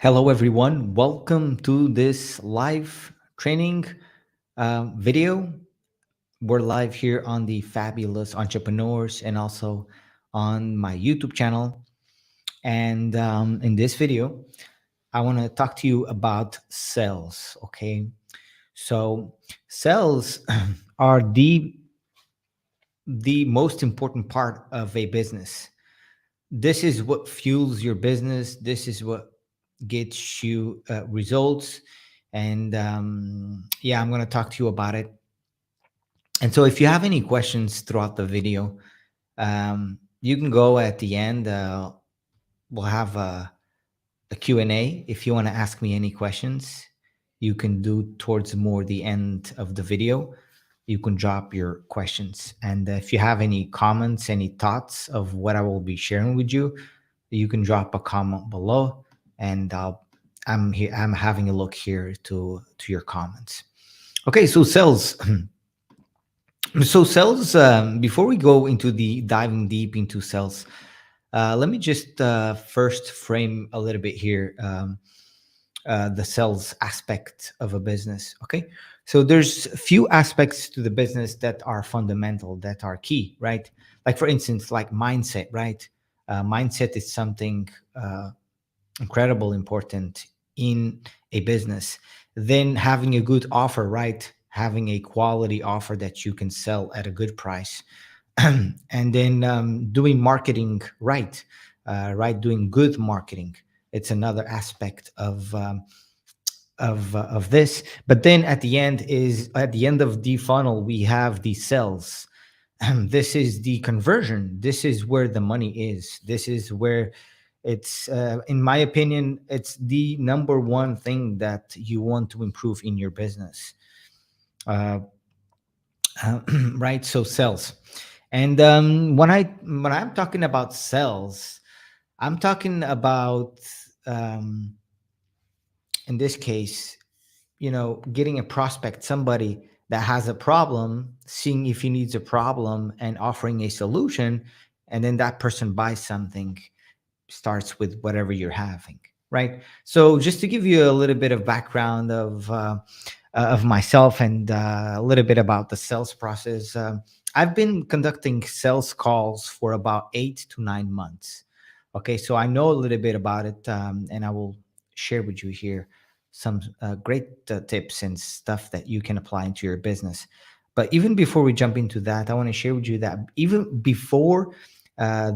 Hello, everyone. Welcome to this live training video. We're live here on the Fabulous Entrepreneurs and also on my YouTube channel. And in this video, I want to talk to you about sales. Okay. So, sales are the most important part of a business. This is what fuels your business. This is what gets you results. And yeah, I'm going to talk to you about it. And so if you have any questions throughout the video, you can go at the end. We'll have a Q&A. If you want to ask me any questions, you can do towards more the end of the video. You can drop your questions. And if you have any comments, any thoughts of what I will be sharing with you, you can drop a comment below, and I'm here. I'm having a look here to your comments. Okay, so sales. So sales. Before we go into the diving deep into sales, let me just first frame a little bit here. The sales aspect of a business. Okay, so there's a few aspects to the business that are fundamental, that are key, right? Like for instance, like mindset, right? Mindset is something incredible important in a business. Then having a good offer, right? Having a quality offer that you can sell at a good price. And then doing marketing right, right? Doing good marketing. It's another aspect of this. But then at the end of the funnel, we have the sales. This is the conversion. This is where the money is. This is where it's, in my opinion, it's the number one thing that you want to improve in your business. Uh, right. So sales. And when I'm talking about sales, I'm talking about, um, in this case, getting a prospect, somebody that has a problem, seeing if he needs a problem and offering a solution, and then that person buys something, starts with whatever you're having, right? So just to give you a little bit of background of myself, and a little bit about the sales process. I've been conducting sales calls for about 8 to 9 months. Okay, so I know a little bit about it, and I will share with you here some great tips and stuff that you can apply into your business. But even before we jump into that, I want to share with you that even before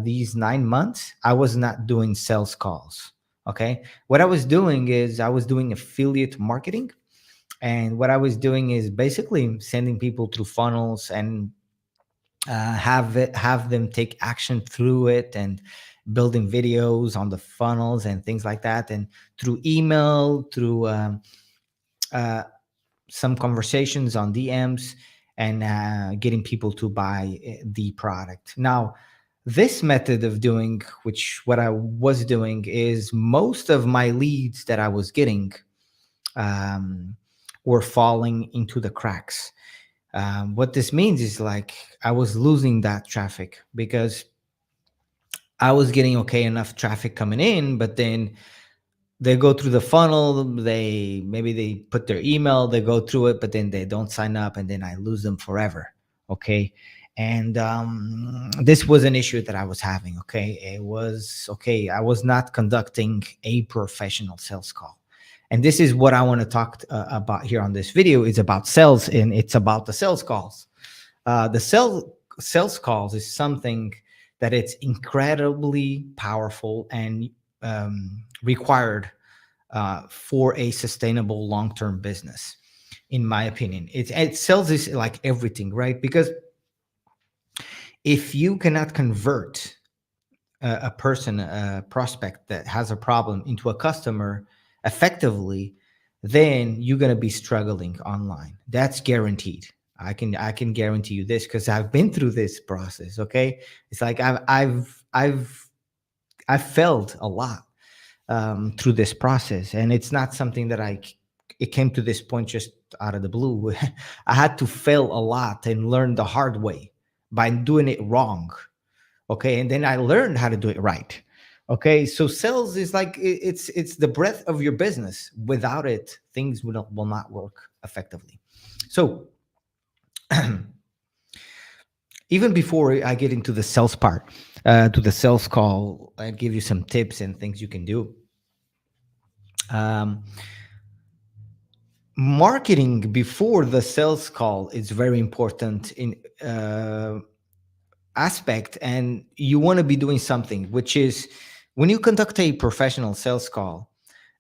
these 9 months, I was not doing sales calls. Okay, what I was doing is I was doing affiliate marketing, and what I was doing is basically sending people through funnels and have them take action through it, and building videos on the funnels and things like that, and through email, through uh, some conversations on DMs, and getting people to buy the product. Now, this method of doing, which what I was doing, is most of my leads that I was getting um, were falling into the cracks. What this means is, like, I was losing that traffic because I was getting okay enough traffic coming in, but then they go through the funnel, they put their email, they go through it, but then they don't sign up, and then I lose them forever. Okay. And this was an issue that I was having. Okay, it was okay, I was not conducting a professional sales call. And this is what I want to talk about here on this video. Is about sales, and it's about the sales calls. The sales calls is something that it's incredibly powerful and required for a sustainable long-term business, in my opinion. It sells is like everything, right? Because if you cannot convert a person, a prospect that has a problem, into a customer effectively, then you're going to be struggling online. That's guaranteed. I can guarantee you this, because I've been through this process. Okay, it's like I've failed a lot through this process, and it's not something that it came to this point just out of the blue. I had to fail a lot and learn the hard way by doing it wrong. Okay, and then I learned how to do it right. Okay, so sales is like it's the breath of your business. Without it, things will not work effectively. So even before I get into the sales part, to the sales call, I give you some tips and things you can do. Um, Marketing before the sales call is very important in aspect, and you want to be doing something, which is when you conduct a professional sales call,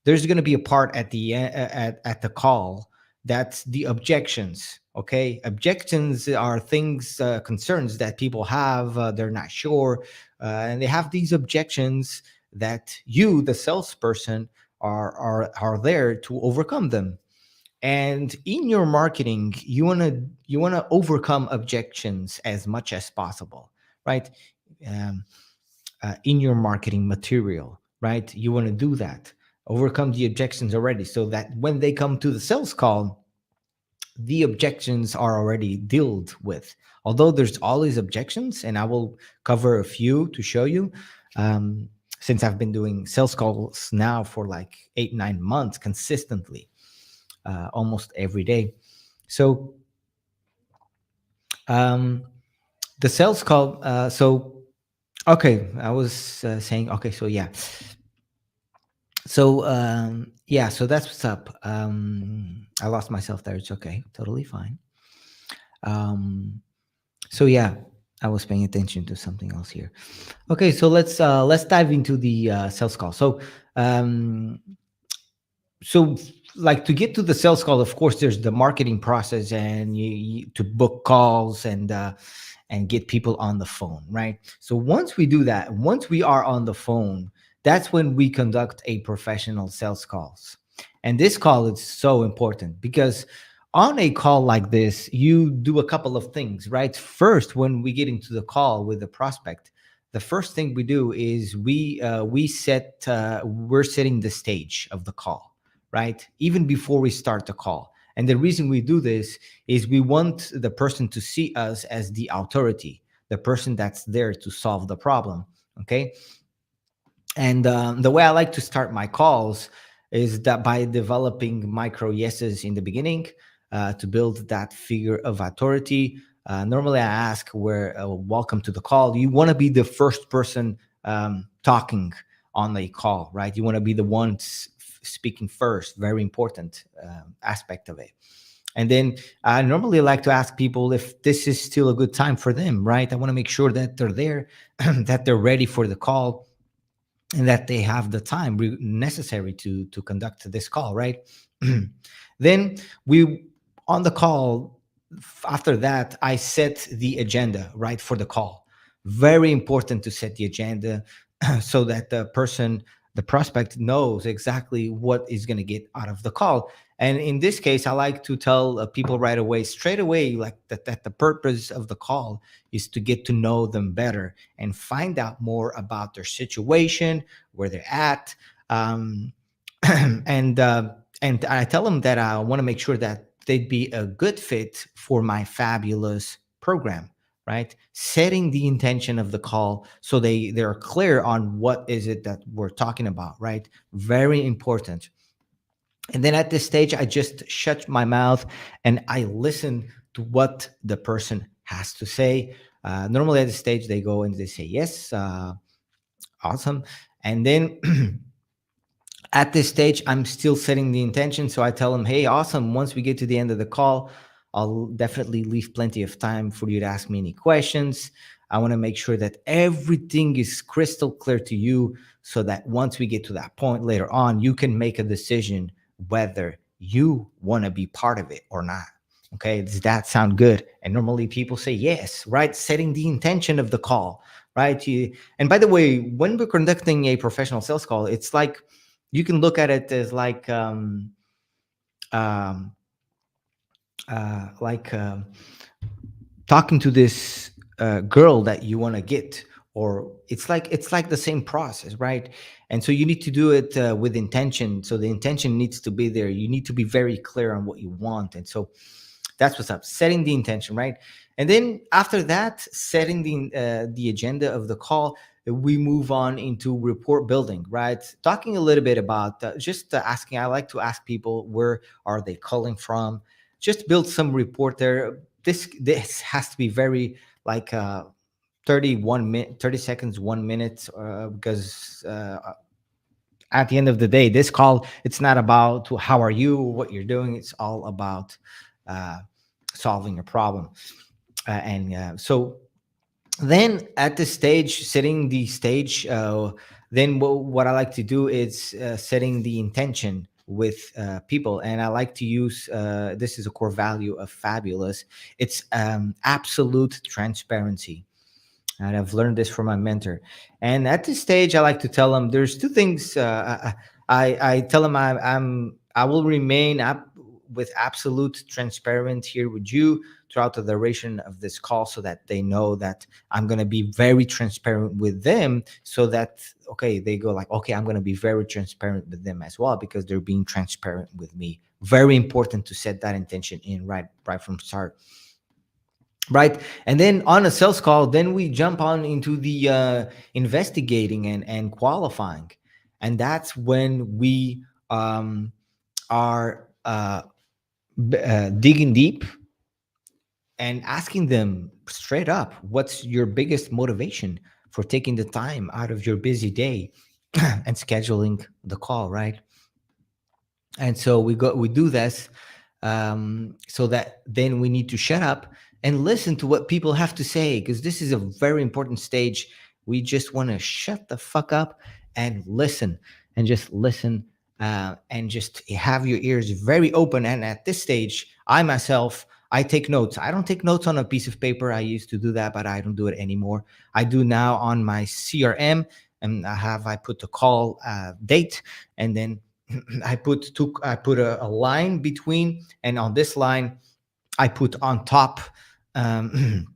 there's going to be a part at the call that's the objections. Okay, objections are things, concerns that people have, they're not sure, and they have these objections that you, the salesperson, are there to overcome them. And in your marketing, you want to overcome objections as much as possible, right? um, in your marketing material, right? You want to do that, overcome the objections already, so that when they come to the sales call, the objections are already dealt with. Although there's always objections, and I will cover a few to show you. um, since I've been doing sales calls now for like 8 9 months consistently, almost every day. So um, the sales call. So okay, I was saying okay. So yeah, yeah. So that's what's up. I lost myself there. It's okay, totally fine. Um, so yeah, I was paying attention to something else here. Okay, so let's dive into the sales call. Um, so like to get to the sales call, of course there's the marketing process, and you to book calls and get people on the phone, right? So once we do that, once we are on the phone, that's when we conduct a professional sales calls. And this call is so important because on a call like this, you do a couple of things, right? First, when we get into the call with the prospect, the first thing we do is we're setting the stage of the call, right? Even before we start the call. And the reason we do this is we want the person to see us as the authority, the person that's there to solve the problem. Okay. And the way I like to start my calls is that by developing micro yeses in the beginning, to build that figure of authority. Normally, I ask, "Where welcome to the call." You want to be the first person talking on the call, right? You want to be the one speaking first. Very important aspect of it. And then I normally like to ask people if this is still a good time for them, right? I want to make sure that they're there, that they're ready for the call, and that they have the time necessary to conduct this call, right? Then we on the call, after that I set the agenda, right, for the call. Very important to set the agenda so that the prospect knows exactly what is going to get out of the call. And in this case, I like to tell people right away, straight away, like that the purpose of the call is to get to know them better and find out more about their situation, where they're at. um, and uh, and I tell them that I want to make sure that they'd be a good fit for my fabulous program, right? Setting the intention of the call so they're clear on what is it that we're talking about, right? Very important. And then at this stage, I just shut my mouth and I listen to what the person has to say. Normally at this stage, they go and they say yes, awesome. And then at this stage, I'm still setting the intention. So I tell them, hey, awesome. Once we get to the end of the call, I'll definitely leave plenty of time for you to ask me any questions. I want to make sure that everything is crystal clear to you so that once we get to that point later on, you can make a decision whether you want to be part of it or not. Okay, does that sound good? And normally people say yes, right? Setting the intention of the call, right? And by the way, when we're conducting a professional sales call, it's like you can look at it as um, like talking to this girl that you want to get, or it's like the same process, right? And so you need to do it with intention. So the intention needs to be there. You need to be very clear on what you want. And so that's what's up, setting the intention, right? And then after that, setting the agenda of the call. we move on into rapport building, right? Talking a little bit about just asking. I like to ask people, where are they calling from? Just build some rapport there. This has to be very like 30 seconds, 1 minute, because at the end of the day, this call, it's not about how are you, what you're doing. It's all about uh, solving a problem. And so then at this stage, setting the stage, then what I like to do is setting the intention with people. And I like to use this is a core value of Fabulous. It's absolute transparency, and I've learned this from my mentor. And at this stage, I like to tell them there's two things. I tell them I will remain with absolute transparent here with you throughout the duration of this call, so that they know that I'm going to be very transparent with them. So that okay, they go like, okay, I'm going to be very transparent with them as well, because they're being transparent with me. Very important to set that intention in right from start, right? And then on a sales call, then we jump on into the investigating and qualifying. And that's when we are digging deep and asking them straight up, what's your biggest motivation for taking the time out of your busy day and scheduling the call, right? And so we do this, so that then we need to shut up and listen to what people have to say, because this is a very important stage. We just want to shut the fuck up and listen, and just listen, and just have your ears very open. And at this stage, I myself, I take notes. I don't take notes on a piece of paper. I used to do that, but I don't do it anymore. I do now on my CRM, and I put the call date, and then I put a line between, and on this line I put on top um,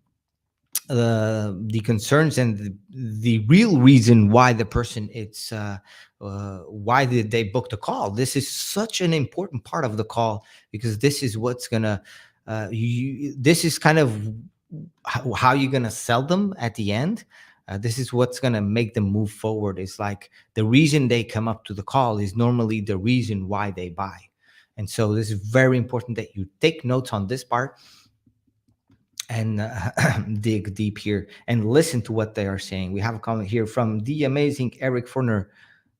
the concerns and the real reason why the person it's why did they book the call. This is such an important part of the call, because this is what's gonna this is kind of how you're gonna sell them at the end. This is what's gonna make them move forward. It's like the reason they come up to the call is normally the reason why they buy. And so this is very important that you take notes on this part, and dig deep here and listen to what they are saying. We have a comment here from the amazing Eric Forner.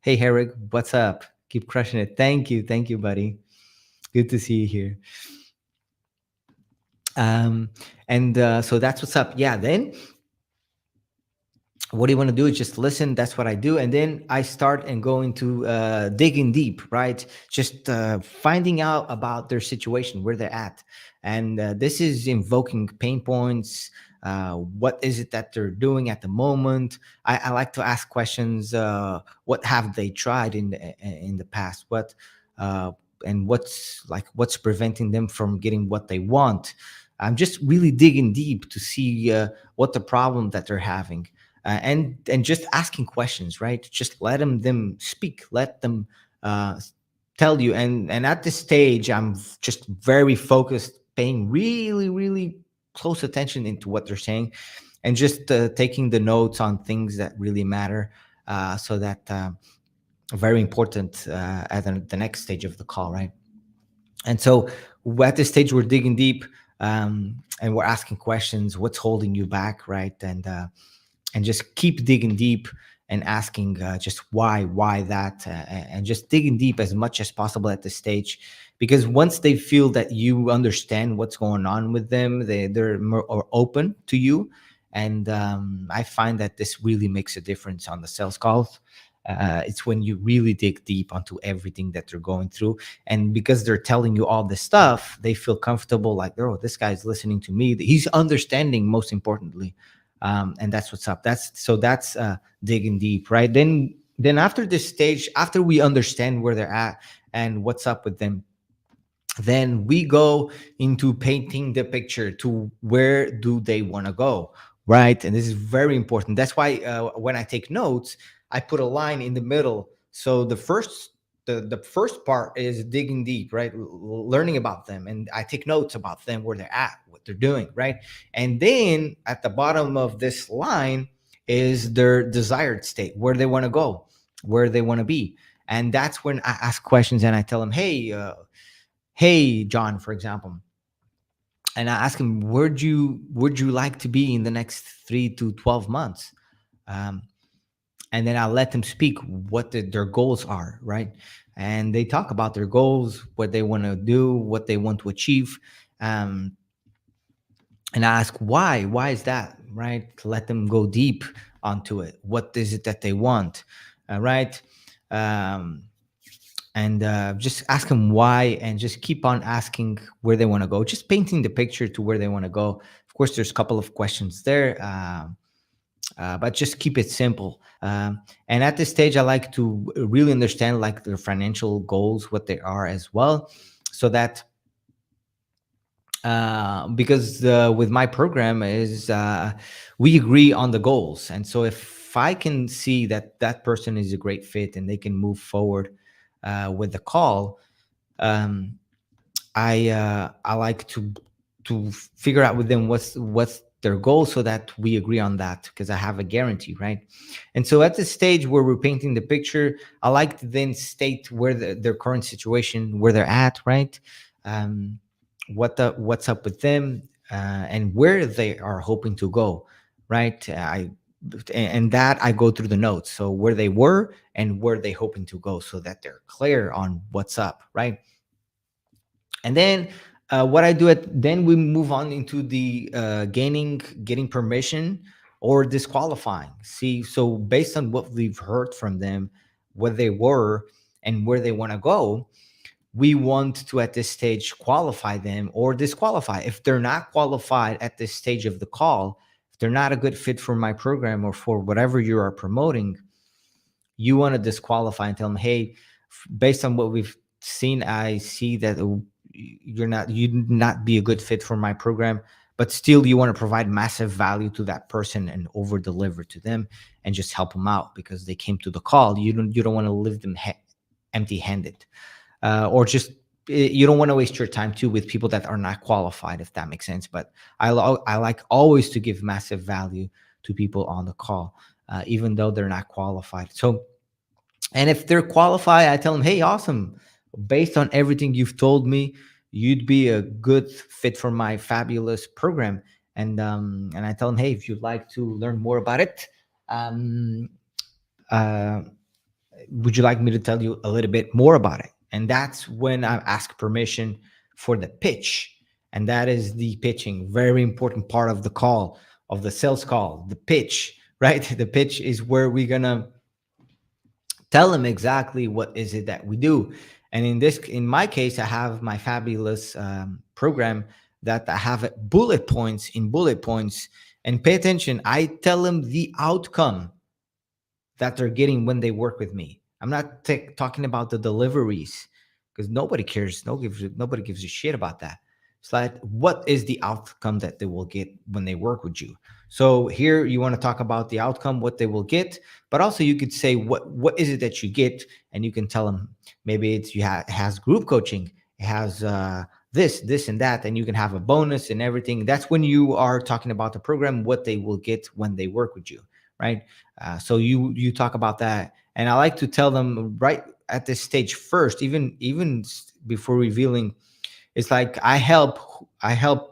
Hey Eric, what's up? Keep crushing it. Thank you, buddy. Good to see you here. And so that's what's up. Yeah, then what do you want to do is just listen. That's what I do. And then I start and go into digging deep, right? Just finding out about their situation, where they're at. And this is invoking pain points. What is it that they're doing at the moment? I like to ask questions. What have they tried in the past? And what's preventing them from getting what they want? I'm just really digging deep to see what the problem that they're having, and just asking questions, right? Just let them speak, let them uh, tell you. And at this stage, I'm just very focused, paying really, really close attention into what they're saying, and just taking the notes on things that really matter, so that very important at the next stage of the call, right? And so at this stage, we're digging deep, and we're asking questions. What's holding you back, right? And just keep digging deep and asking just why that, and just digging deep as much as possible at this stage, because once they feel that you understand what's going on with them, they're more open to you. And I find that this really makes a difference on the sales calls. It's when you really dig deep onto everything that they're going through, and because they're telling you all this stuff, they feel comfortable, like, oh, this guy's listening to me, he's understanding, most importantly. And that's what's up. That's digging deep, right? Then after this stage, after we understand where they're at and what's up with them, then we go into painting the picture to where do they want to go, right? And this is very important. That's why when I take notes, I put a line in the middle. So the first part is digging deep, right? Learning about them, and I take notes about them, where they're at, what they're doing, right? And then at the bottom of this line is their desired state, where they want to go, where they want to be. And that's when I ask questions and I tell them, hey, John, for example, and I ask him, would you like to be in the next 3 to 12 months? Um, and then I let them speak what their goals are, right? And they talk about their goals, what they want to do, what they want to achieve. Um, and I ask why. Why is that, right? To let them go deep onto it. What is it that they want, right? Um, and just ask them why, and just keep on asking where they want to go. Just painting the picture to where they want to go. Of course, there's a couple of questions there. But just keep it simple. And at this stage, I like to really understand like their financial goals, what they are as well, so that because with my program is we agree on the goals, and so if I can see that that person is a great fit and they can move forward with the call, um, I like to figure out with them what's their goal, so that we agree on that, because I have a guarantee, right? And so at this stage where we're painting the picture, I like to then state where their current situation, where they're at, right? Um, what's up with them, and where they are hoping to go, right? And that I go through the notes, so where they were and where they hoping to go, so that they're clear on what's up, right? And then what I do then we move on into the getting permission or disqualifying. See, so based on what we've heard from them, where they were and where they want to go, we want to at this stage qualify them or disqualify. If they're not qualified at this stage of the call, if they're not a good fit for my program or for whatever you are promoting, you want to disqualify and tell them, hey, based on what we've seen, I see that you not be a good fit for my program, but still you want to provide massive value to that person and over deliver to them and just help them out because they came to the call. You don't want to leave them empty handed, or just you don't want to waste your time too with people that are not qualified, if that makes sense. But I like always to give massive value to people on the call, even though they're not qualified. So, and if they're qualified, I tell them, hey, awesome. Based on everything you've told me, you'd be a good fit for my fabulous program. And I tell them, hey, if you'd like to learn more about it, um, uh, would you like me to tell you a little bit more about it? And that's when I ask permission for the pitch. And that is the pitching, very important part of the call, of the sales call, the pitch, right? The pitch is where we're going to tell them exactly what is it that we do. And in my case, I have my fabulous program that I have bullet points in bullet points. And pay attention, I tell them the outcome that they're getting when they work with me. I'm not talking about the deliveries, because nobody cares. Nobody gives a shit about that. It's like, what is the outcome that they will get when they work with you? So here you want to talk about the outcome, what they will get, but also you could say what is it that you get, and you can tell them maybe it has group coaching, it has this and that, and you can have a bonus and everything. That's when you are talking about the program, what they will get when they work with you, right? So you talk about that, and I like to tell them right at this stage first, even before revealing. It's like I help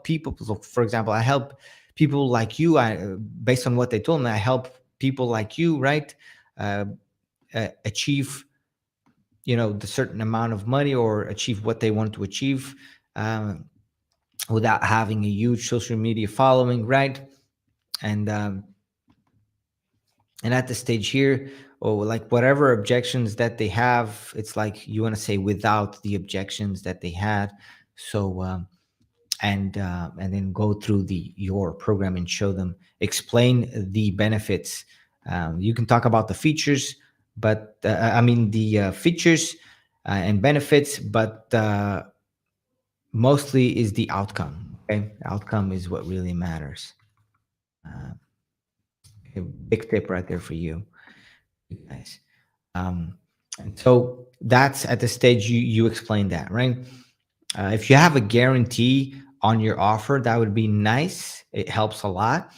people. So for example, I help people like you. Based on what they told me, I help people like you, right? Uh, Achieve the certain amount of money or achieve what they want to achieve, um, without having a huge social media following, right? And and at the stage here, or like whatever objections that they have, it's like you want to say without the objections that they had. So and then go through the your program and show them, explain the benefits. You can talk about the features, but I mean the features and benefits, but mostly is the outcome. Okay, outcome is what really matters. uh, a big tip right there for you guys. Um, and so that's at the stage you explain that, right? If you have a guarantee on your offer, that would be nice. It helps a lot.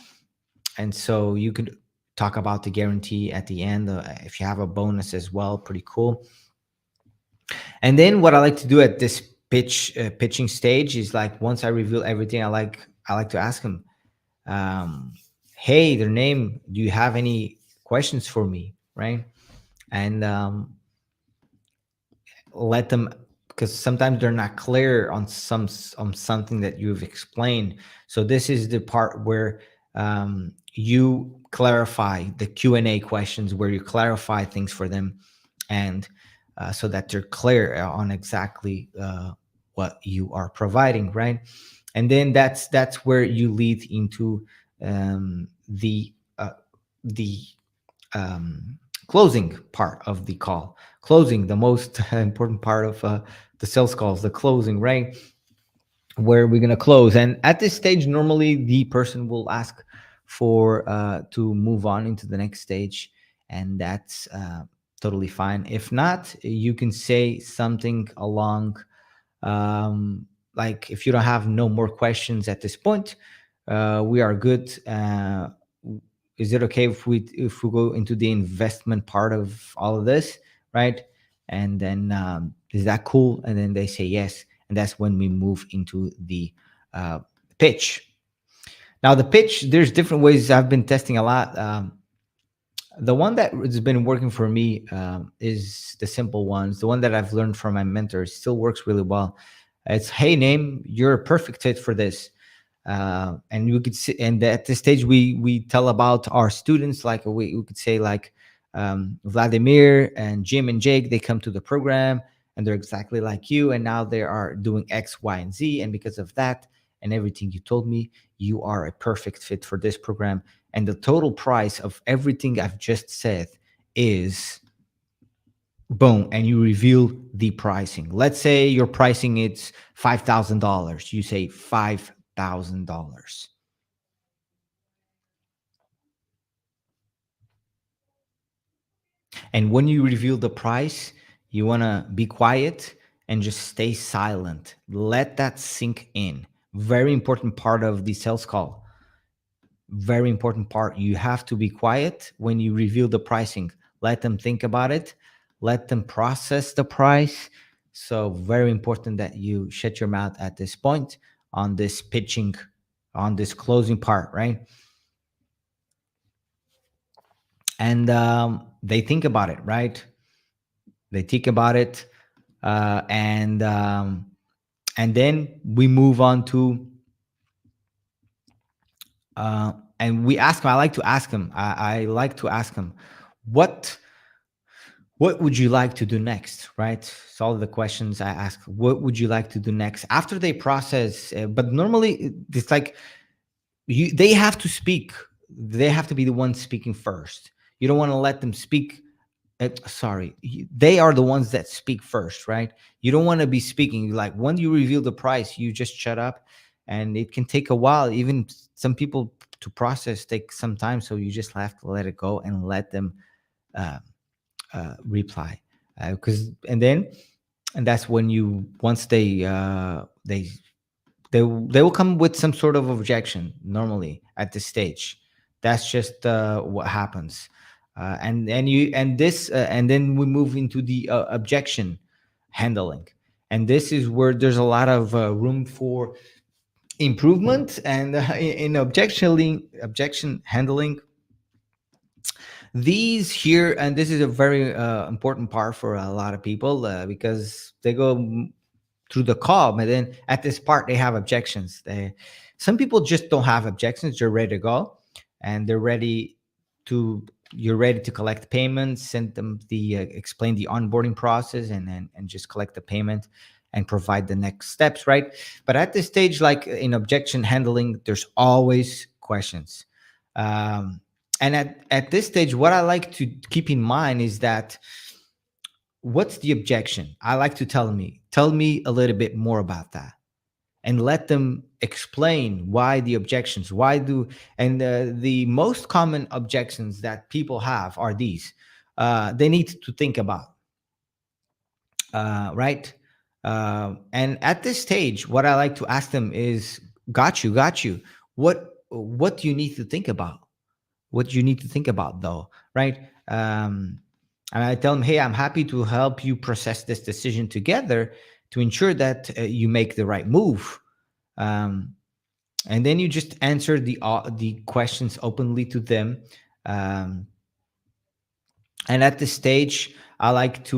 And so you could talk about the guarantee at the end. If you have a bonus as well, pretty cool. And then what I like to do at this pitching stage is like once I reveal everything, I like to ask them, um, hey, their name, do you have any questions for me, right? And let them, because sometimes they're not clear on something that you've explained. So this is the part where you clarify the Q&A questions, where you clarify things for them, and so that they're clear on exactly what you are providing, right? And then that's where you lead into the um, closing part of the call. Closing, the most important part of the sales calls, the closing, right? Where we're gonna close, and at this stage, normally the person will ask for to move on into the next stage, and that's totally fine. If not, you can say something along like, if you don't have no more questions at this point, we are good. Is it okay if we go into the investment part of all of this, right? And then is that cool? And then they say yes, and that's when we move into the uh, pitch. Now the pitch, there's different ways. I've been testing a lot. The one that has been working for me is the simple ones. The one that I've learned from my mentor still works really well. It's, hey, name, you're a perfect fit for this. And we could see, and at this stage, we tell about our students. Like we could say like Vladimir and Jim and Jake, they come to the program and they're exactly like you, and now they are doing X, Y, and Z, and because of that and everything you told me, you are a perfect fit for this program. And the total price of everything I've just said is boom, and you reveal the pricing. Let's say your pricing it's $5,000. You say $5,000. And when you reveal the price, you want to be quiet and just stay silent. Let that sink in. Very important part of the sales call. Very important part. You have to be quiet when you reveal the pricing. Let them think about it. Let them process the price. So very important that you shut your mouth at this point on this pitching, on this closing part, right? And they think about it, right? They think about it, and then we move on to and we ask them. I like to ask them. I like to ask them, what what would you like to do next, right? So all of the questions I ask, what would you like to do next after they process? But normally it's like they have to speak. They have to be the ones speaking first. You don't want to let them speak. Sorry, they are the ones that speak first, right? You don't want to be speaking. Like when you reveal the price, you just shut up, and it can take a while. Even some people to process take some time, so you just have to let it go and let them uh, reply. Because and that's when you once they will come with some sort of objection normally at this stage. That's just what happens. And then we move into the objection handling, and this is where there's a lot of room for improvement. And in objection handling, these here, and this is a very important part for a lot of people because they go through the call, but then at this part they have objections. Some people just don't have objections. They're ready to go, and they're ready to. You're ready to collect payments, send them the explain the onboarding process, and just collect the payment and provide the next steps, right? But at this stage, like in objection handling, there's always questions. And at this stage, what I like to keep in mind is that, what's the objection? I like to tell me a little bit more about that, and let them explain why the objections, why do, and the most common objections that people have are these. They need to think about, right? And at this stage, what I like to ask them is, got you. What do you need to think about? what you need to think about though, right? um, and I tell them, hey, I'm happy to help you process this decision together to ensure that you make the right move. um, and then you just answer the questions openly to them. um, and at this stage, I like to,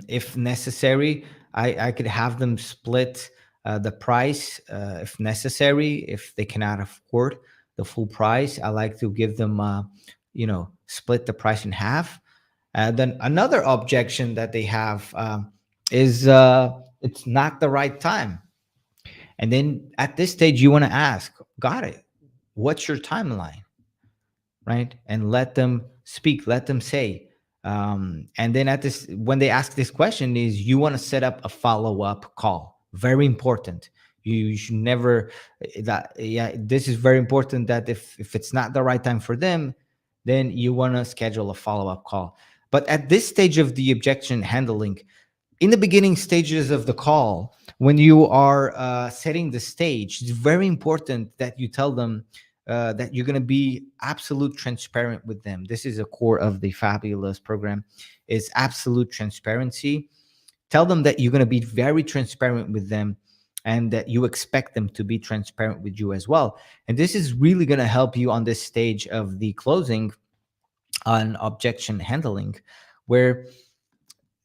if necessary, I could have them split the price if necessary. If they cannot afford the full price, I like to give them, split the price in half. Then another objection that they have, is it's not the right time. And then at this stage, you want to ask, got it, what's your timeline? Right? And let them speak, let them say. And then at this, when they ask this question, is you want to set up a follow-up call. Very important. You should never, that, yeah, this is very important, that if it's not the right time for them, then you want to schedule a follow-up call. But at this stage of the objection handling, in the beginning stages of the call, when you are setting the stage, it's very important that you tell them that you're going to be absolute transparent with them. This is a core of the Fabulous program, is absolute transparency. Tell them that you're going to be very transparent with them, and that you expect them to be transparent with you as well. And this is really going to help you on this stage of the closing on objection handling, where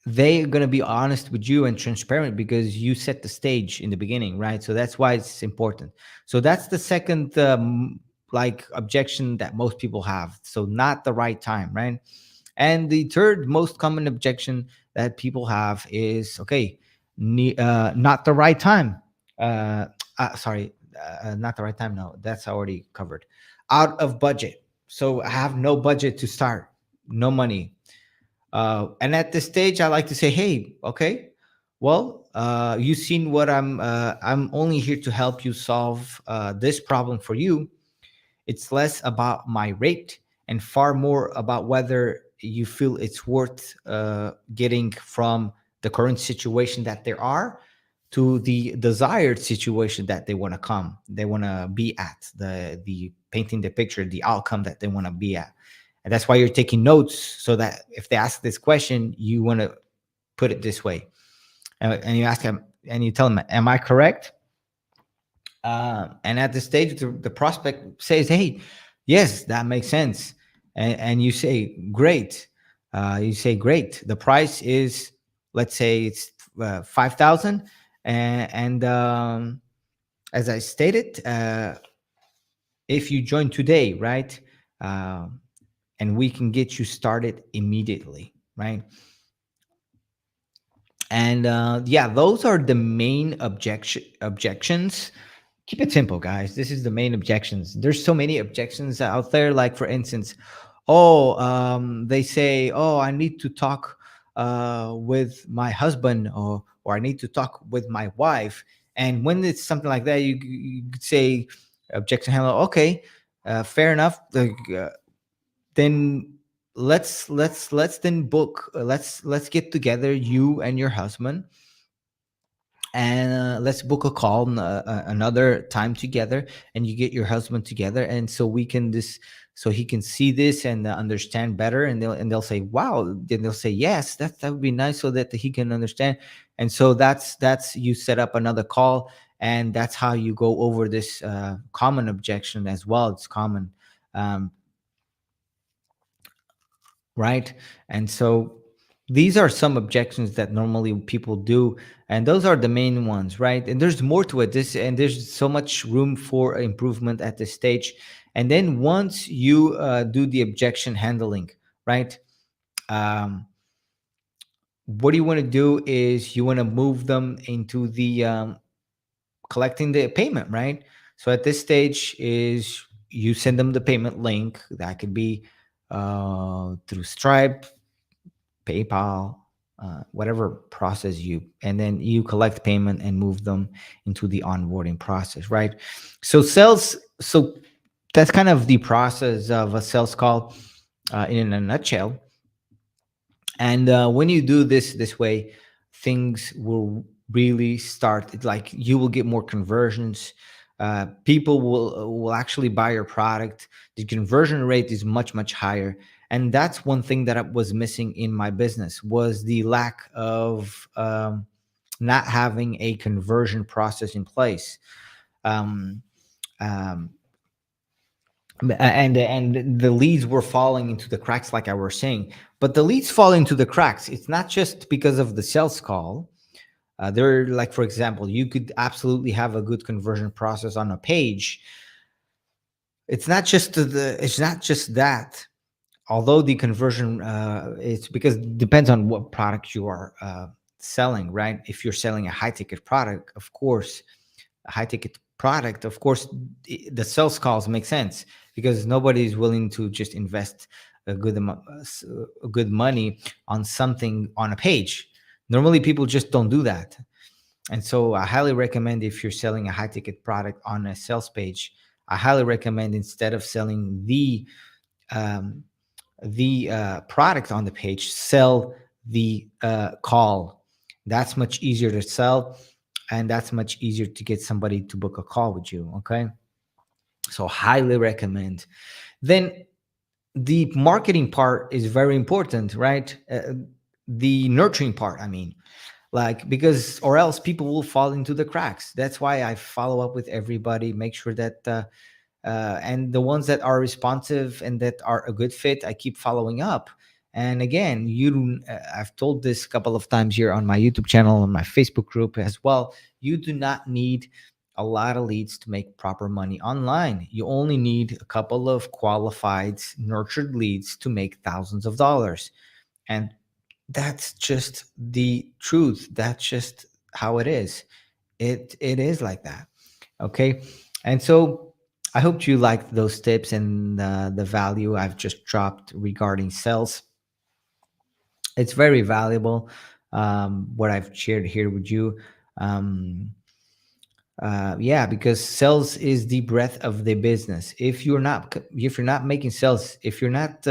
they're going to be honest with you and transparent because you set the stage in the beginning, right? So that's why it's important. So that's the second like objection that most people have. So not the right time, right? And the third most common objection that people have is, okay, not the right time. Sorry, not the right time. No, that's already covered. Out of budget. So I have no budget to start, no money. And at this stage, I like to say, hey, okay, well, you've seen what I'm only here to help you solve this problem for you. It's less about my rate and far more about whether you feel it's worth getting from the current situation that there are to the desired situation that they want to be at, the painting the picture, the outcome that they want to be at. And that's why you're taking notes, so that if they ask this question, you want to put it this way. And you ask them, and you tell them, am I correct? And at this stage, the prospect says, hey, yes, that makes sense. And you say, great. You say, great. The price is, let's say it's 5,000. And as I stated, if you join today, right? And we can get you started immediately, right? And yeah, those are the main objections. Keep it simple, guys. This is the main objections. There's so many objections out there. Like, for instance, they say, oh, I need to talk with my husband, or I need to talk with my wife. And when it's something like that, you could say, objection handler, okay, fair enough. Then let's then book. Let's get together, you and your husband, and let's book a call another time together, and you get your husband together, and so we can this so he can see this and understand better, and they'll say, wow. Then they'll say, yes, that would be nice, so that he can understand. And so that's you set up another call, and that's how you go over this common objection as well. It's common, um, right? And so these are some objections that normally people do, and those are the main ones, right? And there's more to it. There's so much room for improvement at this stage. And then once you do the objection handling, right? Um, what you want to do is you want to move them into the collecting the payment, right? So at this stage is you send them the payment link. That could be through Stripe, PayPal, whatever process and then you collect payment and move them into the onboarding process, right? So that's kind of the process of a sales call in a nutshell. And when you do this way, things will really start. It's like you will get more conversions. People will actually buy your product. The conversion rate is much higher, and that's one thing that was missing in my business, was the lack of not having a conversion process in place. um, um, and the leads were falling into the cracks, like I was saying. But the leads fall into the cracks, it's not just because of the sales call. They're like, for example, you could absolutely have a good conversion process on a page. It's not just that. Although the conversion, it's because it depends on what product you are selling, right? If you're selling a high ticket product, of course, a high ticket product, of course, the sales calls make sense, because nobody is willing to just invest a good money on something on a page. Normally, people just don't do that. And so I highly recommend, if you're selling a high ticket product on a sales page, I highly recommend, instead of selling um, the product on the page, sell the call. That's much easier to sell, and that's much easier to get somebody to book a call with you. Okay, so highly recommend. Then the marketing part is very important, right? The nurturing part, I mean, like, because or else people will fall into the cracks. That's why I follow up with everybody, make sure that and the ones that are responsive and that are a good fit, I keep following up. And again, I've told this a couple of times here on my YouTube channel and my Facebook group as well. You do not need a lot of leads to make proper money online. You only need a couple of qualified, nurtured leads to make thousands of dollars. And that's just the truth. That's just how it is. It is like that. Okay. And so I hope you liked those tips and the value I've just dropped regarding sales. It's very valuable, what I've shared here with you. Um, yeah, because sales is the breath of the business. If you're not making sales, if you're not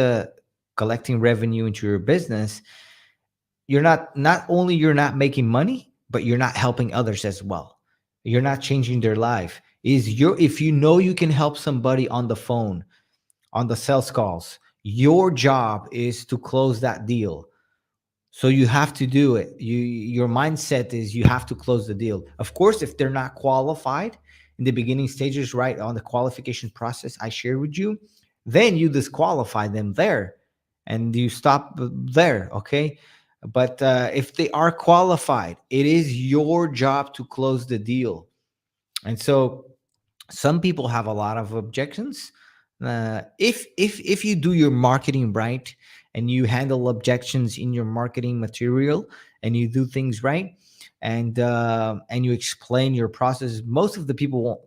collecting revenue into your business, not only you're not making money, but you're not helping others as well. You're not changing their life. If you know you can help somebody on the phone, on the sales calls, your job is to close that deal. So you have to do it. Your mindset is you have to close the deal. Of course, if they're not qualified in the beginning stages, right, on the qualification process I shared with you, then you disqualify them there and you stop there. Okay. But if they are qualified, it is your job to close the deal. And so some people have a lot of objections. If you do your marketing right, and you handle objections in your marketing material, and you do things right, and you explain your process, most of the people won't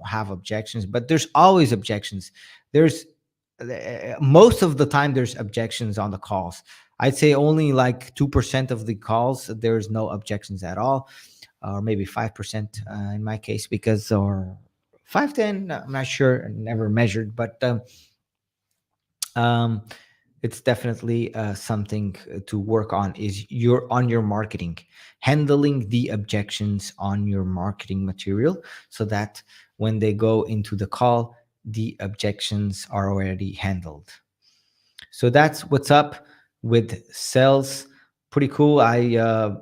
have objections. But there's always objections. There's Most of the time there's objections on the calls. I'd say only like 2% of the calls there's no objections at all, or maybe 5% in my case, because or 5, 10, I'm not sure, never measured, but um, it's definitely something to work on, is your marketing, handling the objections on your marketing material, so that when they go into the call, the objections are already handled. So that's what's up with sales. Pretty cool. I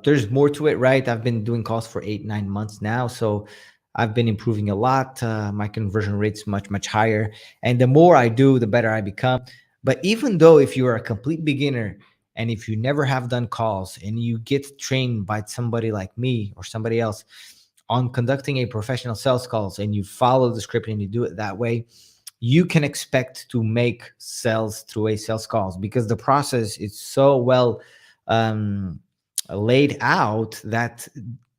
There's more to it, right? I've been doing calls for 8, 9 months now, so I've been improving a lot. My conversion rate's much higher, and the more I do, the better I become. But even though if you are a complete beginner, and if you never have done calls, and you get trained by somebody like me or somebody else on conducting a professional sales calls, and you follow the script and you do it that way, you can expect to make sales through a sales calls, because the process is so well um, laid out that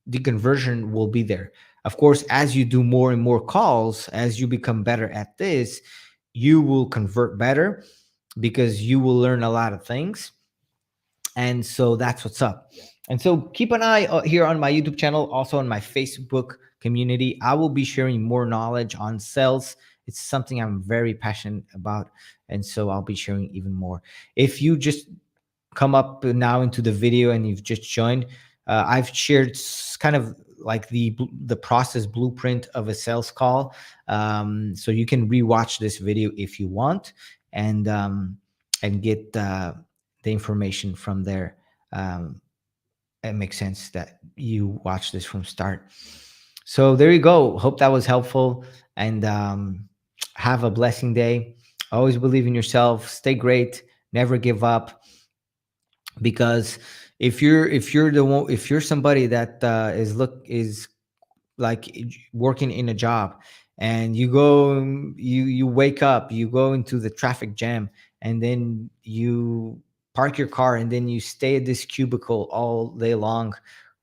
the conversion will be there. Of course, as you do more and more calls, as you become better at this, you will convert better, because you will learn a lot of things. And so that's what's up. And so keep an eye here on my YouTube channel, also on my Facebook community. I will be sharing more knowledge on sales. It's something I'm very passionate about, and so I'll be sharing even more. If you just come up now into the video and you've just joined, I've shared kind of like the process blueprint of a sales call. So you can rewatch this video if you want, and get the information from there. It makes sense that you watch this from start. So there you go. Hope that was helpful, and have a blessing day. Always believe in yourself. Stay great. Never give up, because if you're the one, if you're somebody that is like working in a job, and you wake up, you go into the traffic jam, and then you park your car, and then you stay at this cubicle all day long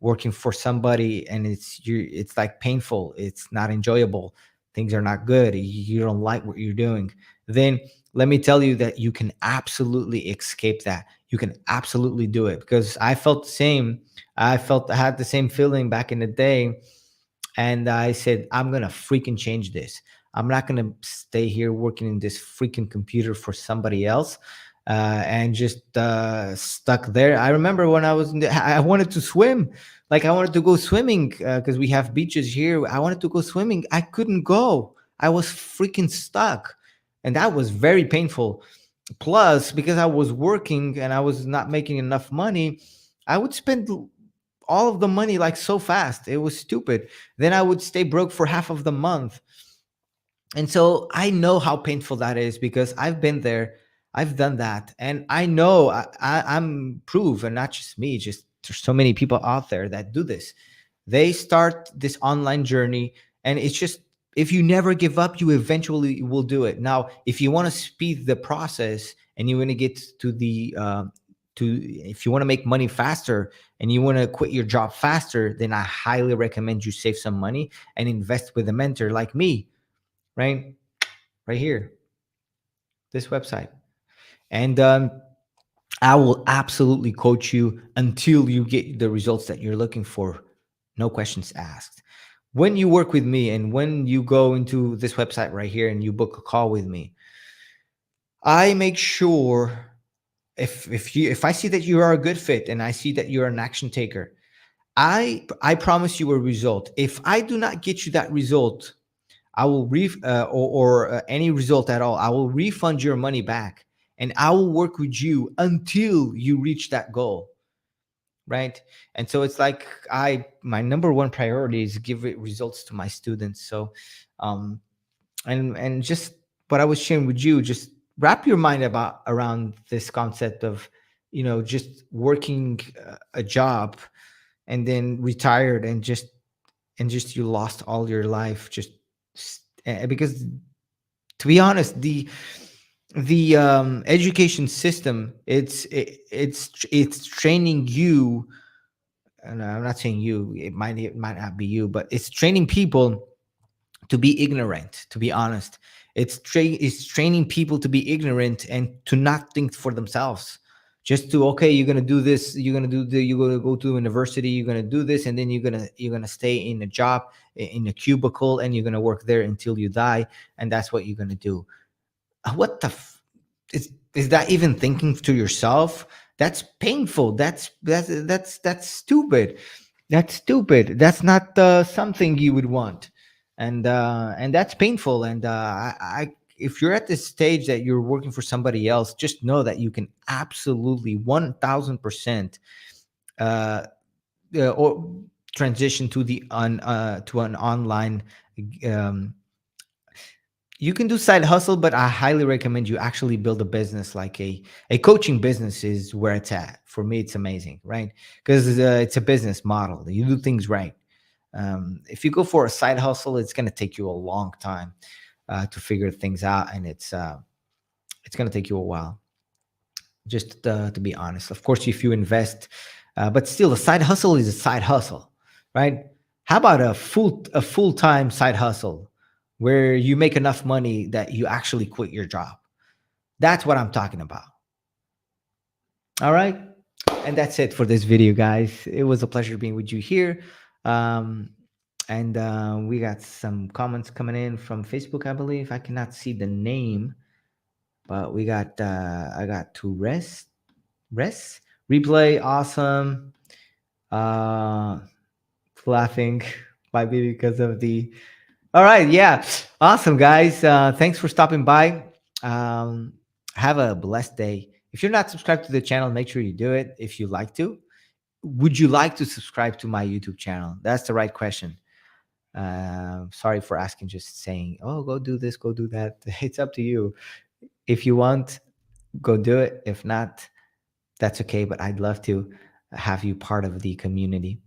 working for somebody, and it's like painful, it's not enjoyable, things are not good, you don't like what you're doing, then let me tell you that you can absolutely escape that. You can absolutely do it, because I felt the same. I had the same feeling back in the day, and I said, I'm gonna freaking change this. I'm not gonna stay here working in this freaking computer for somebody else, and just stuck there. I remember when I wanted to swim. Like, I wanted to go swimming, because we have beaches here. I wanted to go swimming. I couldn't go. I was freaking stuck, and that was very painful. Plus, because I was working and I was not making enough money, I would spend all of the money like so fast. It was stupid. Then I would stay broke for half of the month. And so I know how painful that is, because I've been there. I've done that. And I know I'm proof, and not just me, just there's so many people out there that do this. They start this online journey, and it's just, if you never give up, you eventually will do it. Now, if you want to speed the process, and you want to get to if you want to make money faster, and you want to quit your job faster, then I highly recommend you save some money and invest with a mentor like me, right? Right here, this website. And I will absolutely coach you until you get the results that you're looking for. No questions asked. When you work with me, and when you go into this website right here and you book a call with me, I make sure, if I see that you are a good fit, and I see that you're an action taker, I promise you a result. If I do not get you that result, I will any result at all, I will refund your money back, and I will work with you until you reach that goal, right? And so it's like, my number one priority is give it results to my students. So um and just what I was sharing with you, just wrap your mind around this concept of, just working a job, and then retired, and just you lost all your life, just because, to be honest, the education system, it's training you, and I'm not saying you, it might not be you, but it's training people to be ignorant, to be honest. It's training people to be ignorant and to not think for themselves. Just to, okay, you're gonna do this, you're gonna go to university, you're gonna do this, and then you're gonna stay in a job, in a cubicle, and you're gonna work there until you die, and that's what you're gonna do. What the is that even thinking to yourself? That's painful. That's stupid. That's stupid. That's not something you would want, and that's painful. And if you're at this stage that you're working for somebody else, just know that you can absolutely 1,000% uh, or transition to an online. Um, you can do side hustle, but I highly recommend you actually build a business, like a coaching business is where it's at. For me, it's amazing, right? Because it's a business model. You do things right. If you go for a side hustle, it's going to take you a long time to figure things out, and it's going to take you a while. Just to be honest, of course, if you invest, but still, a side hustle is a side hustle, right? How about a full time side hustle where you make enough money that you actually quit your job? That's what I'm talking about. All right, and that's it for this video, guys. It was a pleasure being with you here. Um, and we got some comments coming in from Facebook, I believe. I cannot see the name, but we got I got to rest replay, awesome. uh laughing. Might be because of the. All right, yeah, awesome, guys. Thanks for stopping by. Um, have a blessed day. If you're not subscribed to the channel, make sure you do it. If you like to, would you like to subscribe to my YouTube channel? That's the right question. Sorry for asking, just saying, oh, go do this, go do that. It's up to you. If you want, go do it. If not, that's okay. But I'd love to have you part of the community.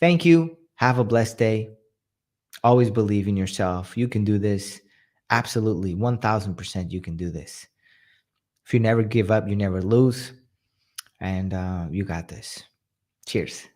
Thank you. Have a blessed day. Always believe in yourself. You can do this. Absolutely. 1000% you can do this. If you never give up, you never lose. And you got this. Cheers.